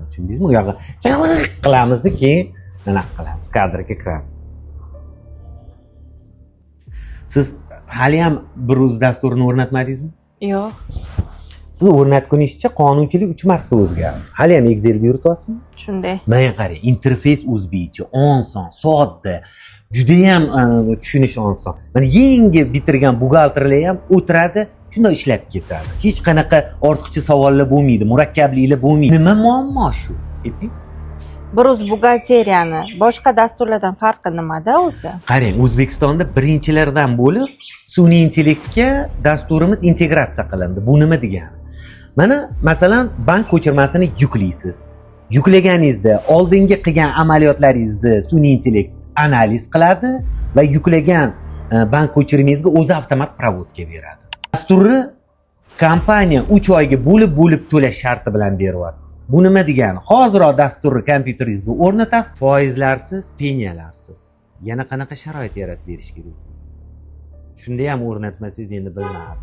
tushundingizmi? U yog'i qilamiz-da, keyin anaqa qilamiz, kadrga kiramiz. Siz hali ham bir o'z dasturini o'rnatmadingizmi? Yo'q. Siz o'rnatguningizcha qonunchilik 3 marta o'zgardi. Hali ham Excel'da yurityapsizmi? Shunday. Mana qarang, interfeys o'zbekcha, oson, sodda, juda ham tushunish oson. Mana yengil bitirgan buxgalterlar ham o'tiradi, shunday ishlab ketadi. Hech qanaqa ortiqcha savollar bo'lmaydi, murakkabliklar bo'lmaydi. Nima muammo shu? Ayting. Bir o'z buxgalteriyani boshqa dasturlardan farqi nimada o'zi? Qarang, O'zbekistonda birinchilardan bo'lib sun'iy intellektga dasturimiz integratsiya qilindi. Bu nima degani? Mana masalan, bank ko'chirmasini yuklaysiz. Yuklaganingizda oldingi qilgan amaliyotlaringizni sun'iy intellekt analiz qiladi va yuklagan bank ko'chirimingizga o'zi avtomat provodga beradi. Dasturni kompaniya 3 oyga bo'lib to'lash sharti bilan beryapti. Bu nima degani? Hozirroq dasturni kompyuteringizga o'rnatasiz, foizlarsiz, penyalarsiz. Yana qanaqa sharoit yaratib berish kerak siz? Shunda ham o'rnatmasangiz endi bilmayman.